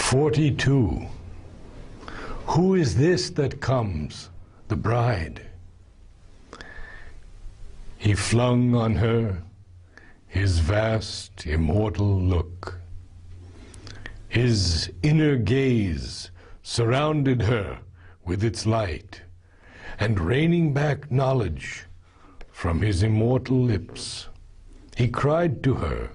42. Who is this that comes, the bride? He flung on her his vast, immortal look. His inner gaze surrounded her with its light, and raining back knowledge from his immortal lips, he cried to her,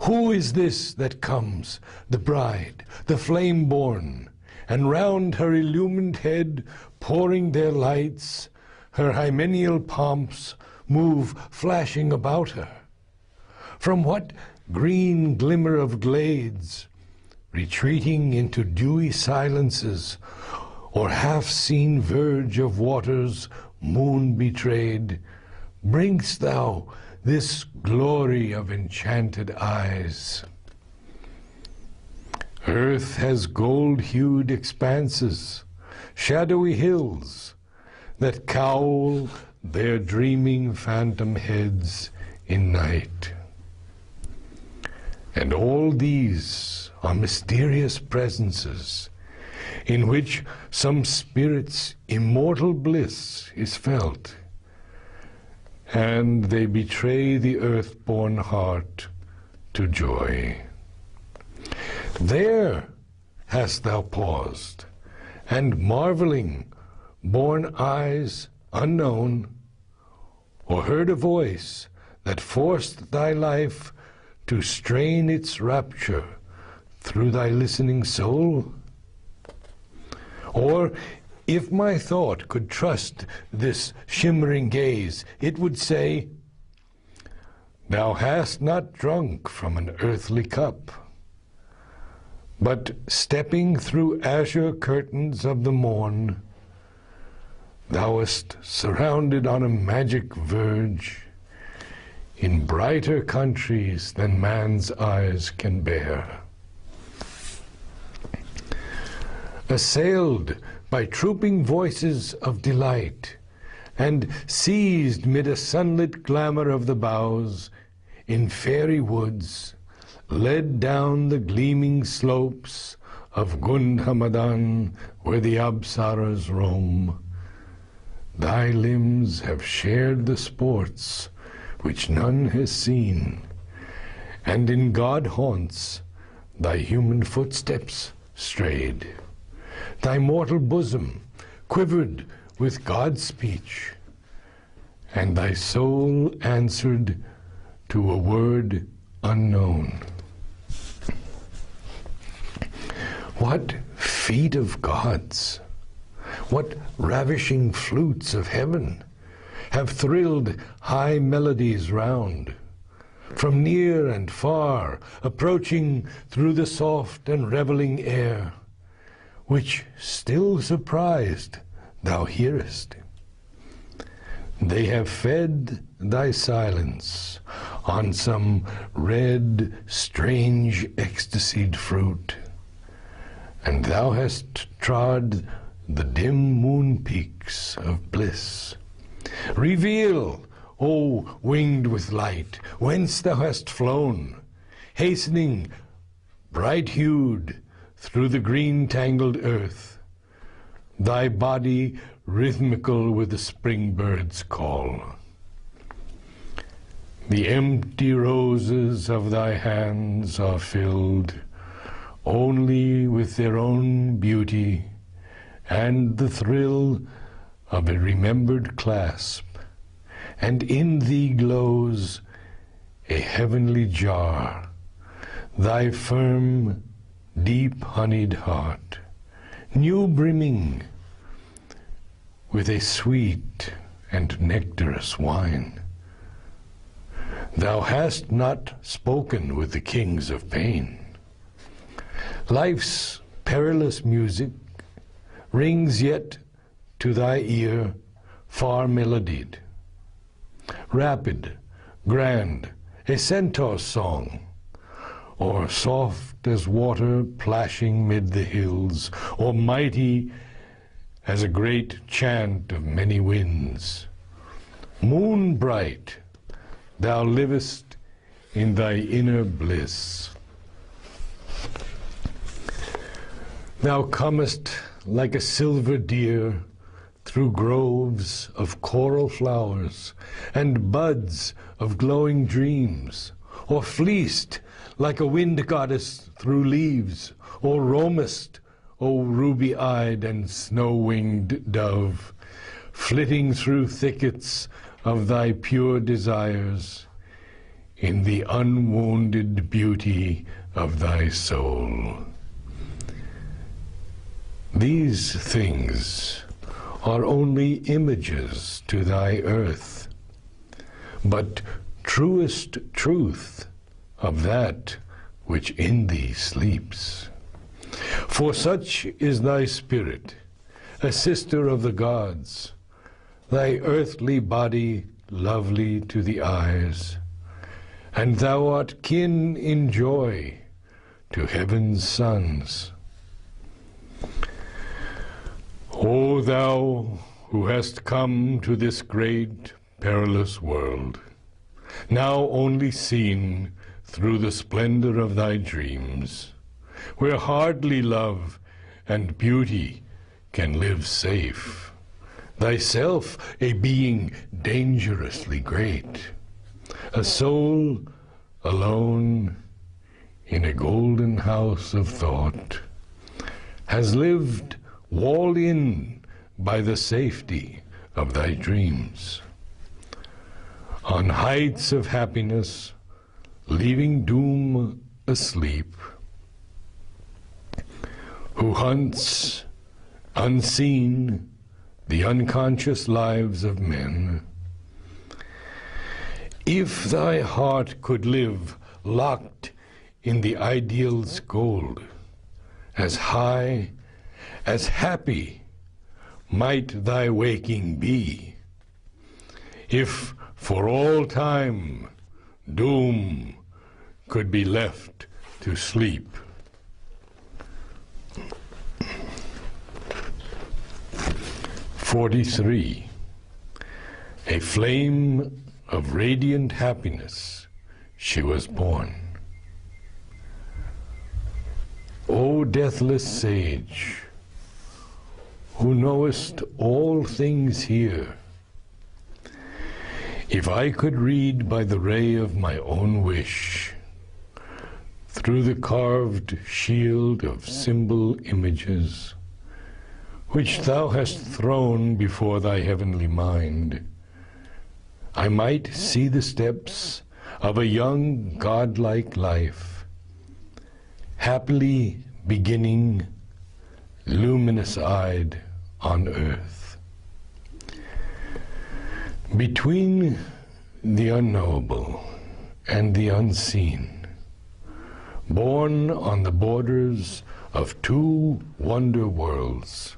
"Who is this that comes, the bride, the flame-born, and round her illumined head, pouring their lights, her hymeneal pomps move flashing about her? From what green glimmer of glades, retreating into dewy silences, or half-seen verge of waters moon-betrayed, bringst thou this glory of enchanted eyes? Earth has gold-hued expanses, shadowy hills that cowl their dreaming phantom heads in night. And all these are mysterious presences in which some spirit's immortal bliss is felt, and they betray the earth-born heart to joy. There hast thou paused, and marveling, borne eyes unknown, or heard a voice that forced thy life to strain its rapture through thy listening soul? Or, if my thought could trust this shimmering gaze, it would say, "Thou hast not drunk from an earthly cup, but stepping through azure curtains of the morn, thou wast surrounded on a magic verge in brighter countries than man's eyes can bear. Assailed by trooping voices of delight, and seized mid a sunlit glamour of the boughs, in fairy woods, led down the gleaming slopes of Gund Hamadan, where the Absaras roam, thy limbs have shared the sports which none has seen, and in God haunts thy human footsteps strayed. Thy mortal bosom quivered with God's speech, and thy soul answered to a word unknown. What feet of gods, what ravishing flutes of heaven have thrilled high melodies round, from near and far approaching through the soft and reveling air, which still surprised thou hearest. They have fed thy silence on some red, strange, ecstasied fruit, and thou hast trod the dim moon peaks of bliss. Reveal, O winged with light, whence thou hast flown, hastening, bright-hued, through the green-tangled earth, thy body rhythmical with the spring bird's call. The empty roses of thy hands are filled only with their own beauty and the thrill of a remembered clasp, and in thee glows a heavenly jar, thy firm, deep-honeyed heart, new brimming with a sweet and nectarous wine. Thou hast not spoken with the kings of pain. Life's perilous music rings yet to thy ear far melodied, rapid, grand, a centaur's song, or soft as water plashing mid the hills, or mighty as a great chant of many winds. Moon bright, thou livest in thy inner bliss. Thou comest like a silver deer through groves of coral flowers and buds of glowing dreams, or fleeced like a wind goddess through leaves, or roamest, O ruby-eyed and snow-winged dove, flitting through thickets of thy pure desires, in the unwounded beauty of thy soul. These things are only images to thy earth, but truest truth of that which in thee sleeps. For such is thy spirit, a sister of the gods, thy earthly body lovely to the eyes, and thou art kin in joy to heaven's sons. O thou who hast come to this great, perilous world, now only seen through the splendor of thy dreams, where hardly love and beauty can live safe, thyself a being dangerously great, a soul alone in a golden house of thought, has lived walled in by the safety of thy dreams, on heights of happiness, leaving doom asleep, who hunts unseen the unconscious lives of men. If thy heart could live locked in the ideal's gold, as high, as happy might thy waking be, if for all time doom could be left to sleep. 43. A flame of radiant happiness she was born. O deathless sage, who knowest all things here, if I could read by the ray of my own wish, through the carved shield of symbol images, which thou hast thrown before thy heavenly mind, I might see the steps of a young godlike life, happily beginning, luminous-eyed on earth. Between the unknowable and the unseen, born on the borders of two wonder worlds,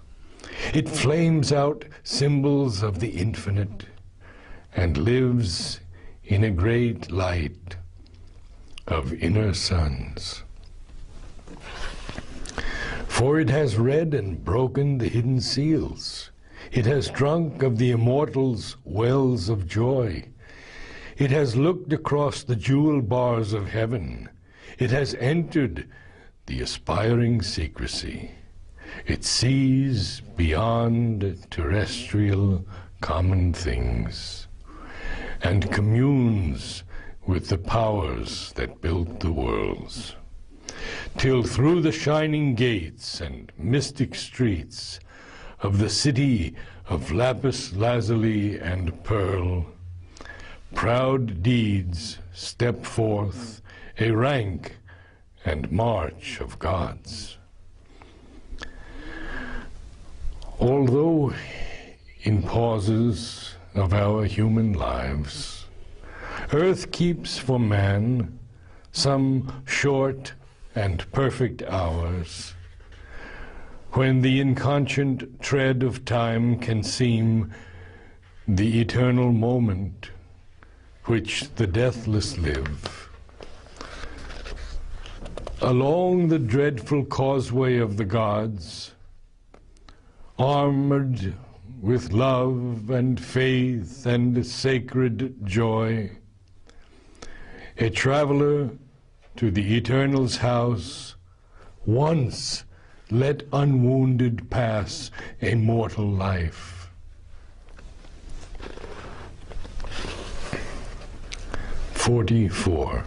it flames out symbols of the infinite and lives in a great light of inner suns. For it has read and broken the hidden seals. It has drunk of the immortal's wells of joy. It has looked across the jewel bars of heaven. It has entered the aspiring secrecy. It sees beyond terrestrial common things and communes with the powers that built the worlds, till through the shining gates and mystic streets of the city of lapis lazuli and pearl, proud deeds step forth, a rank and march of gods. Although in pauses of our human lives, earth keeps for man some short and perfect hours, when the inconscient tread of time can seem the eternal moment which the deathless live. Along the dreadful causeway of the gods, armored with love and faith and sacred joy, a traveler to the Eternal's house once let unwounded pass a mortal life. "44.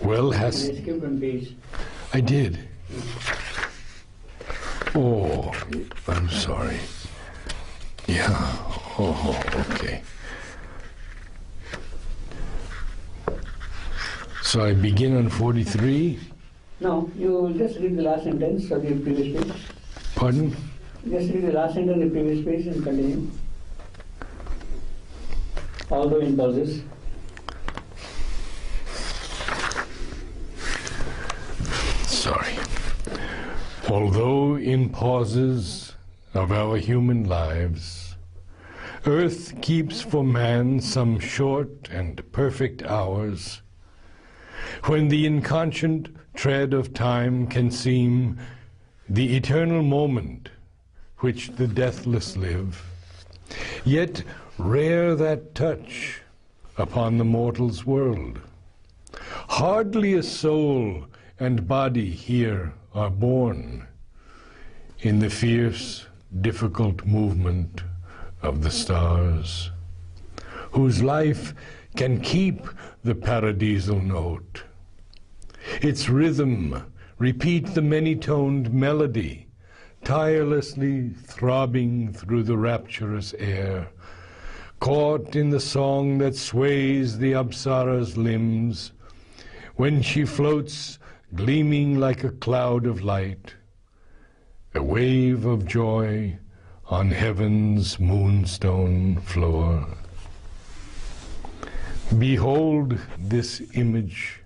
Well, hast..." Can I skip one page? I did. Oh, I'm sorry. Yeah, oh, okay. So I begin on 43. No, you just read the last sentence of the previous page. Pardon? Just read the last sentence of the previous page and continue. Although in pauses. Sorry. Although in pauses of our human lives, earth keeps for man some short and perfect hours, when the inconscient tread of time can seem the eternal moment which the deathless live, yet rare that touch upon the mortal's world. Hardly a soul and body here are born in the fierce, difficult movement of the stars, whose life can keep the paradisal note, its rhythm repeat the many-toned melody, tirelessly throbbing through the rapturous air, caught in the song that sways the Apsara's limbs, when she floats gleaming like a cloud of light, a wave of joy on heaven's moonstone floor. Behold this image,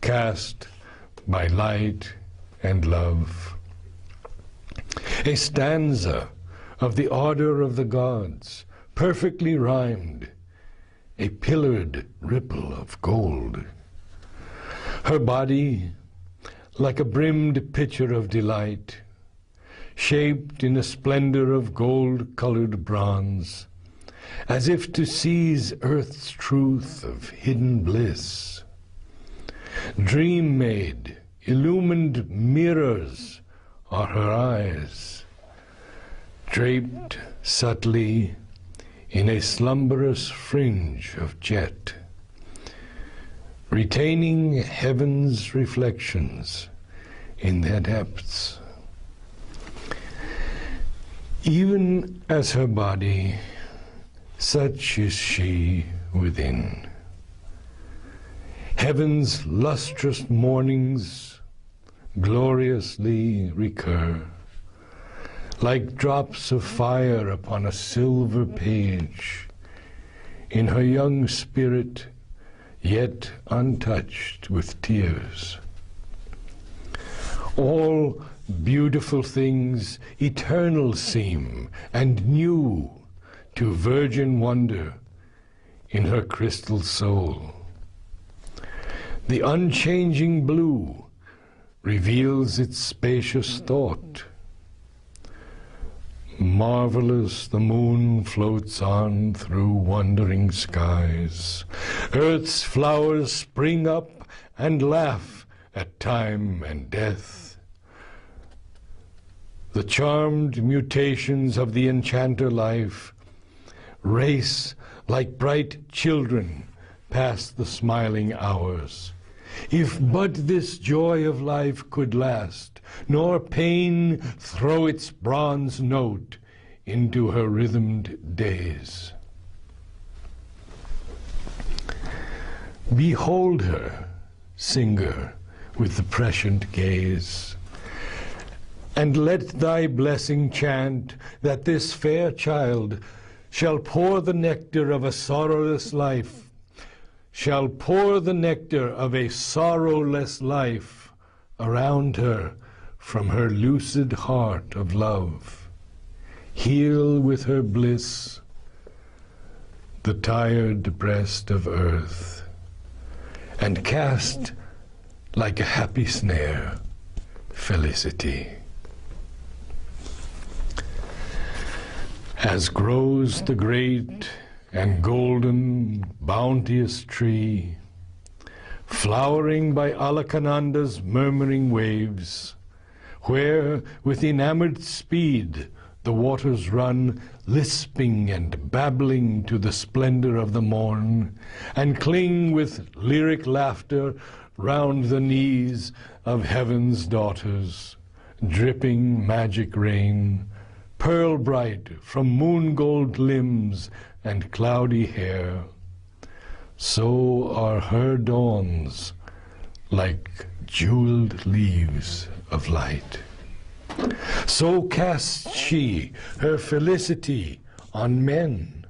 cast by light and love, a stanza of the ardor of the gods, perfectly rhymed, a pillared ripple of gold. Her body, like a brimmed pitcher of delight, shaped in a splendor of gold-colored bronze, as if to seize earth's truth of hidden bliss. Dream-made, illumined mirrors are her eyes, draped subtly in a slumberous fringe of jet, retaining heaven's reflections in their depths. Even as her body, such is she within. Heaven's lustrous mornings gloriously recur, like drops of fire upon a silver page, in her young spirit yet untouched with tears. All beautiful things eternal seem, and new to virgin wonder in her crystal soul. The unchanging blue reveals its spacious thought. Marvelous the moon floats on through wandering skies. Earth's flowers spring up and laugh at time and death. The charmed mutations of the enchanter life race like bright children past the smiling hours. If but this joy of life could last, nor pain throw its bronze note into her rhythmed days. Behold her, singer, with the prescient gaze, and let thy blessing chant that this fair child shall pour the nectar of a sorrowless life, shall pour the nectar of a sorrowless life around her from her lucid heart of love. Heal with her bliss the tired breast of earth, and cast like a happy snare felicity. As grows the great and golden bounteous tree, flowering by Alakananda's murmuring waves, where with enamored speed the waters run, lisping and babbling to the splendor of the morn, and cling with lyric laughter round the knees of heaven's daughters, dripping magic rain, pearl bright from moon gold limbs and cloudy hair. So are her dawns like jeweled leaves of light. So casts she her felicity on men.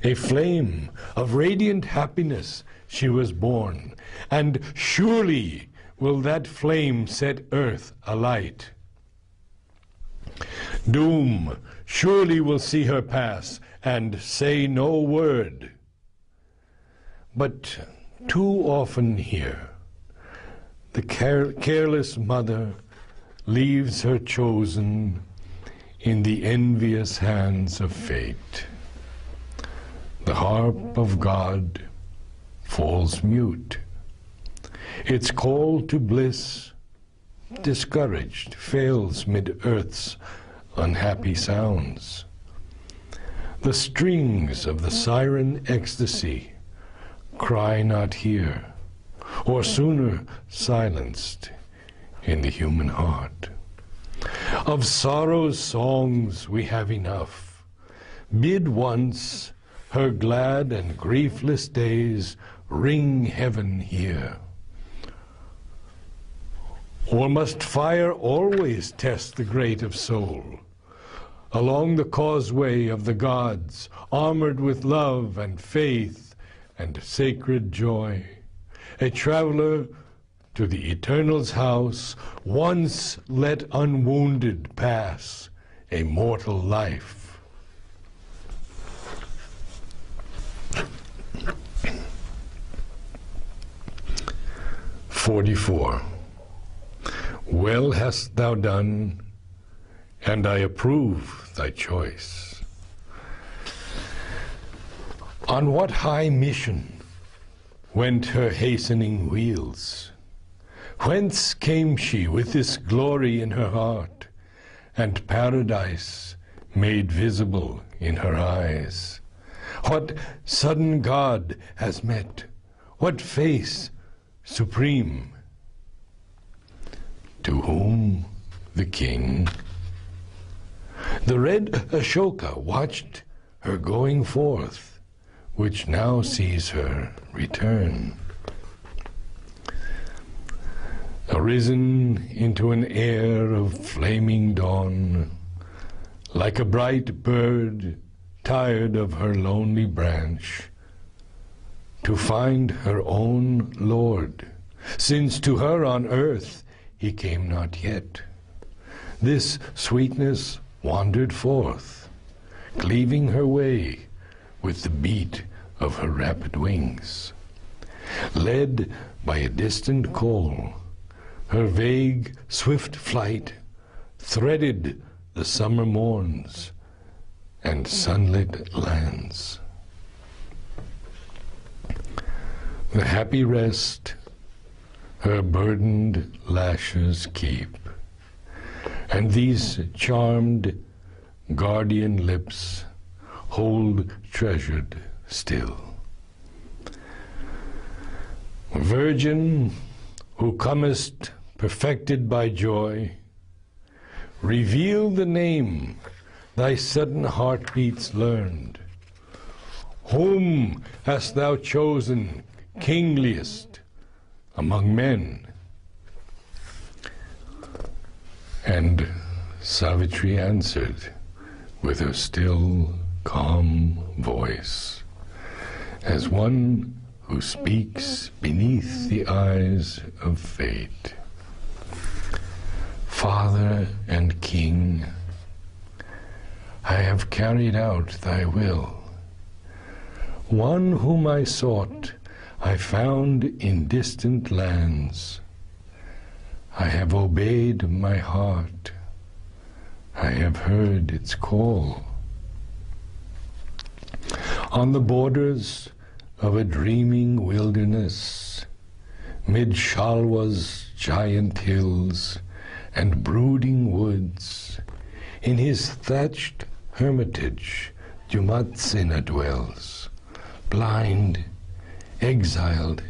A flame of radiant happiness she was born, and surely will that flame set earth alight. Doom surely will see her pass and say no word. But too often here, the careless mother leaves her chosen in the envious hands of fate. The harp of God falls mute. Its call to bliss, discouraged, fails mid earth's unhappy sounds. The strings of the siren ecstasy cry not here, or sooner silenced in the human heart. Of sorrow's songs we have enough. Bid once her glad and griefless days ring heaven here. Or must fire always test the grate of soul? Along the causeway of the gods, armored with love and faith and sacred joy, a traveler to the Eternal's house, once let unwounded pass a mortal life. "44. Well hast thou done, and I approve thy choice. On what high mission went her hastening wheels? Whence came she with this glory in her heart, and paradise made visible in her eyes? What sudden God has met? What face supreme? To whom the king? The red Ashoka watched her going forth, which now sees her return. Arisen into an air of flaming dawn, like a bright bird tired of her lonely branch, to find her own Lord, since to her on earth he came not yet. This sweetness wandered forth, cleaving her way with the beat of her rapid wings. Led by a distant call, her vague, swift flight threaded the summer morns and sunlit lands. The happy rest her burdened lashes keep, and these charmed guardian lips hold treasured still. Virgin, who comest perfected by joy, reveal the name thy sudden heartbeats learned. Whom hast thou chosen kingliest among men? And Savitri answered with her still, calm voice, as one who speaks beneath the eyes of fate. Father and King, I have carried out thy will. One whom I sought, I found in distant lands. I have obeyed my heart. I have heard its call. On the borders of a dreaming wilderness, mid Shalwa's giant hills and brooding woods, in his thatched hermitage Dumatsena dwells, blind, exiled,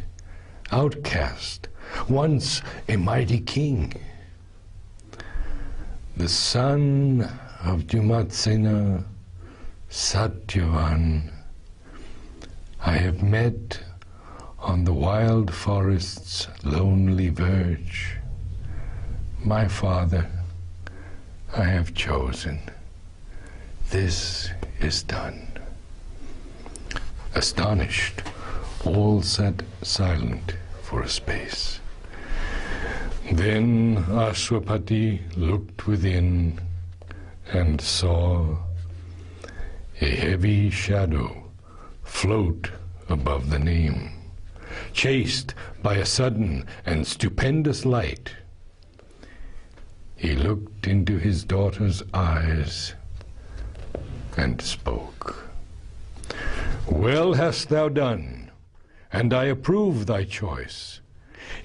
outcast, once a mighty king. The son of Dumatsena, Satyavan, I have met on the wild forest's lonely verge. My father, I have chosen. This is done. Astonished, all sat silent for a space. Then Ashwapati looked within and saw a heavy shadow float above the name, chased by a sudden and stupendous light. He looked into his daughter's eyes and spoke. Well hast thou done, and I approve thy choice.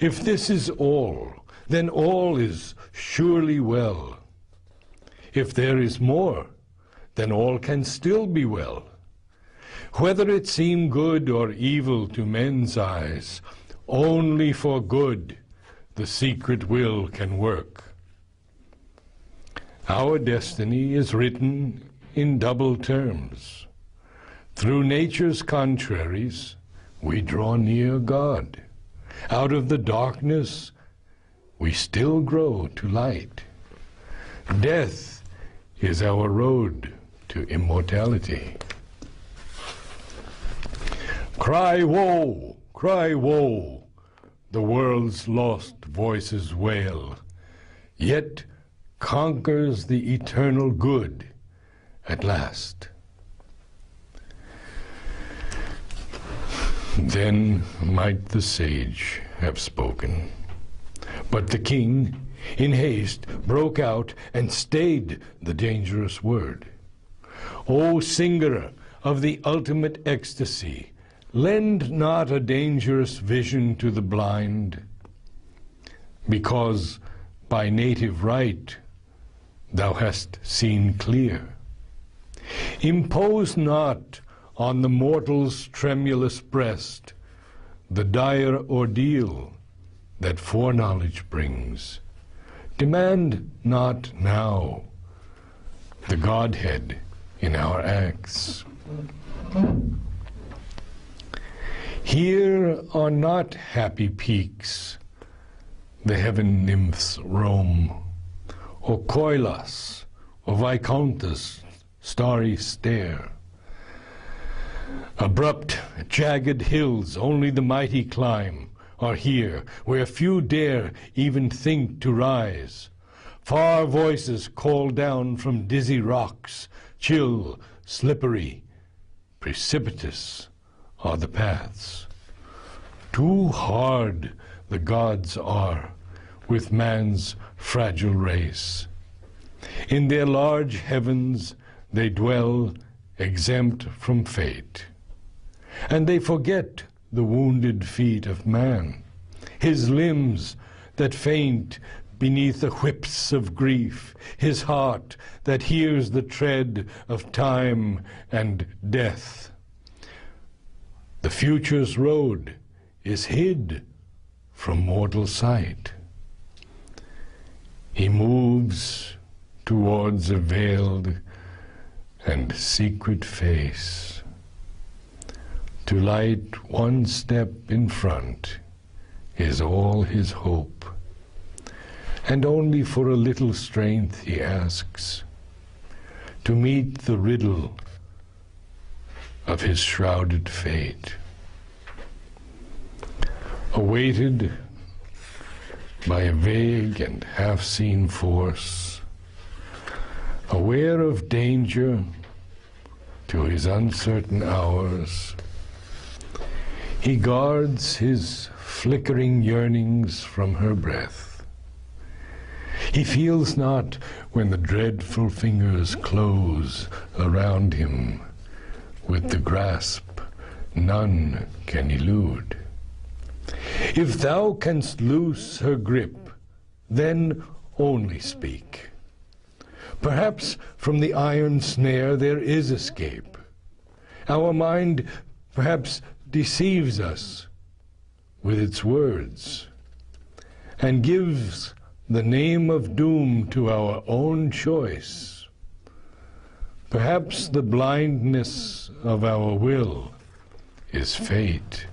If this is all, then all is surely well. If there is more, then all can still be well. Whether it seem good or evil to men's eyes, only for good the secret will can work. Our destiny is written in double terms. Through nature's contraries, we draw near God. Out of the darkness, we still grow to light. Death is our road to immortality. Cry woe, the world's lost voices wail, yet conquers the eternal good at last. Then might the sage have spoken, but the king, in haste, broke out and stayed the dangerous word. O singer of the ultimate ecstasy, lend not a dangerous vision to the blind, because by native right thou hast seen clear. Impose not on the mortal's tremulous breast the dire ordeal that foreknowledge brings. Demand not now the Godhead in our acts. Here are not happy peaks the heaven nymphs roam, or Koilas, or Vaikunthas' starry stair. Abrupt, jagged hills only the mighty climb are here, where few dare even think to rise. Far voices call down from dizzy rocks, chill, slippery, precipitous are the paths. Too hard the gods are with man's fragile race. In their large heavens they dwell exempt from fate, and they forget the wounded feet of man, his limbs that faint beneath the whips of grief, his heart that hears the tread of time and death. The future's road is hid from mortal sight. He moves towards a veiled and secret face. To light one step in front is all his hope, and only for a little strength he asks to meet the riddle of his shrouded fate. Awaited by a vague and half-seen force, aware of danger to his uncertain hours, he guards his flickering yearnings from her breath. He feels not when the dreadful fingers close around him with the grasp none can elude. If thou canst loose her grip, then only speak. Perhaps from the iron snare there is escape. Our mind perhaps deceives us with its words and gives the name of doom to our own choice. Perhaps the blindness of our will is fate.